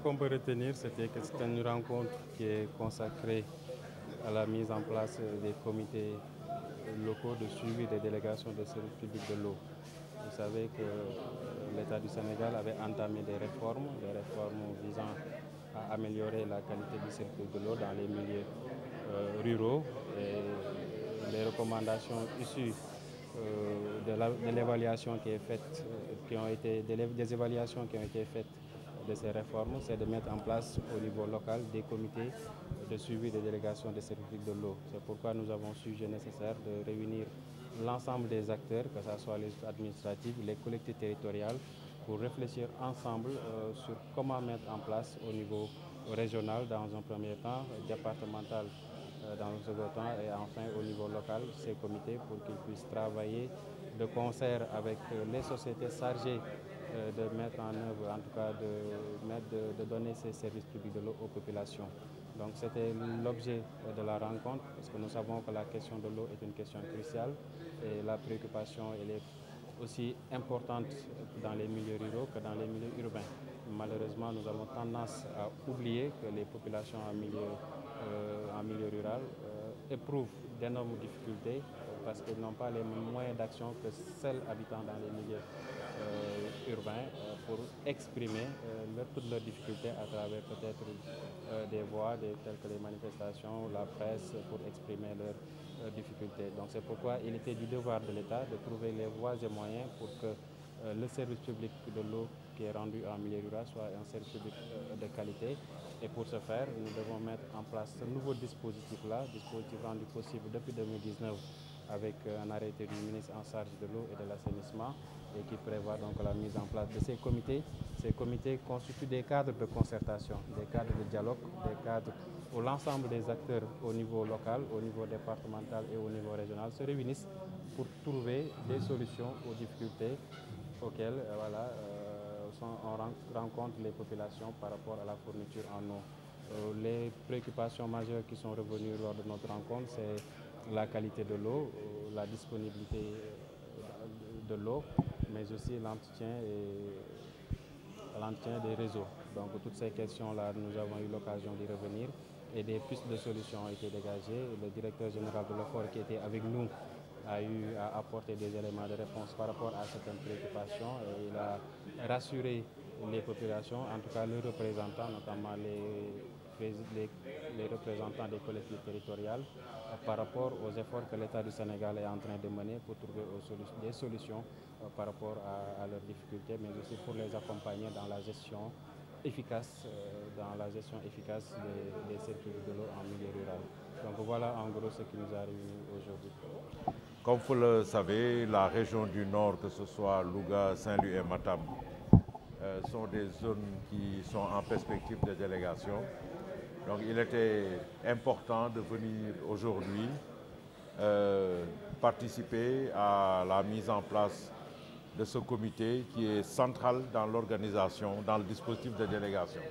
qu'on peut retenir, c'était que c'est une rencontre qui est consacrée à la mise en place des comités locaux de suivi des délégations de services publics de l'eau. Vous savez que l'État du Sénégal avait entamé des réformes visant à améliorer la qualité du service de l'eau dans les milieux ruraux. Et les recommandations issues de l'évaluation qui est faite, des évaluations qui ont été faites de ces réformes, c'est de mettre en place au niveau local des comités de suivi des délégations des services publics de l'eau. C'est pourquoi nous avons jugé nécessaire de réunir l'ensemble des acteurs, que ce soit les administratifs, les collectivités territoriales, pour réfléchir ensemble sur comment mettre en place au niveau régional dans un premier temps, départemental dans un second temps et enfin au niveau local ces comités pour qu'ils puissent travailler de concert avec les sociétés chargées de mettre en œuvre, en tout cas de donner ces services publics de l'eau aux populations. Donc c'était l'objet de la rencontre parce que nous savons que la question de l'eau est une question cruciale et la préoccupation elle est aussi importante dans les milieux ruraux que dans les milieux urbains. Malheureusement, nous avons tendance à oublier que les populations en milieu rural éprouvent d'énormes difficultés parce qu'ils n'ont pas les moyens d'action que celles habitant dans les milieux urbains pour exprimer toutes leurs difficultés à travers peut-être des voies telles que les manifestations, la presse, pour exprimer leurs difficultés. Donc c'est pourquoi il était du devoir de l'État de trouver les voies et moyens pour que le service public de l'eau qui est rendu en milieu rural soit un service public de qualité. Et pour ce faire, nous devons mettre en place ce nouveau dispositif-là, dispositif rendu possible depuis 2019 avec un arrêté du ministre en charge de l'eau et de l'assainissement et qui prévoit donc la mise en place de ces comités. Ces comités constituent des cadres de concertation, des cadres de dialogue, des cadres où l'ensemble des acteurs au niveau local, au niveau départemental et au niveau régional se réunissent pour trouver des solutions aux difficultés auxquelles on rencontre les populations par rapport à la fourniture en eau. Les préoccupations majeures qui sont revenues lors de notre rencontre, c'est la qualité de l'eau, la disponibilité de l'eau, mais aussi l'entretien des réseaux. Donc toutes ces questions-là, nous avons eu l'occasion d'y revenir et des pistes de solutions ont été dégagées. Le directeur général de l'OFOR qui était avec nous a eu à apporter des éléments de réponse par rapport à certaines préoccupations et il a rassuré les populations, en tout cas leurs représentants, notamment les représentants des collectivités territoriales, par rapport aux efforts que l'État du Sénégal est en train de mener pour trouver des solutions par rapport à leurs difficultés, mais aussi pour les accompagner dans la gestion efficace, des circuits de l'eau en milieu rural. Donc voilà en gros ce qui nous a réunis aujourd'hui. Comme vous le savez, la région du Nord, que ce soit Louga, Saint-Louis et Matam, sont des zones qui sont en perspective de délégation. Donc il était important de venir aujourd'hui participer à la mise en place de ce comité qui est central dans l'organisation, dans le dispositif de délégation.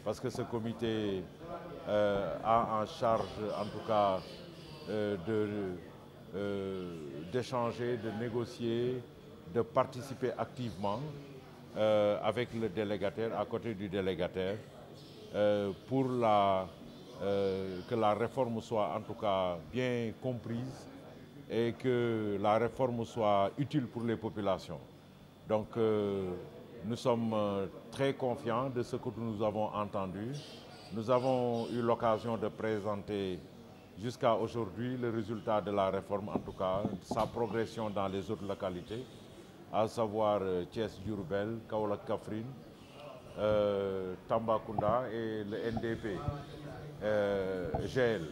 Parce que ce comité a en charge, en tout cas, d'échanger, de négocier, de participer activement avec le délégataire, à côté du délégataire, pour que la réforme soit en tout cas bien comprise et que la réforme soit utile pour les populations. Donc nous sommes très confiants de ce que nous avons entendu. Nous avons eu l'occasion de présenter jusqu'à aujourd'hui le résultat de la réforme, en tout cas sa progression dans les autres localités, à savoir Thiès, Diourbel, Kaolack, Kaffrine, Tambacounda et le NDP, GL.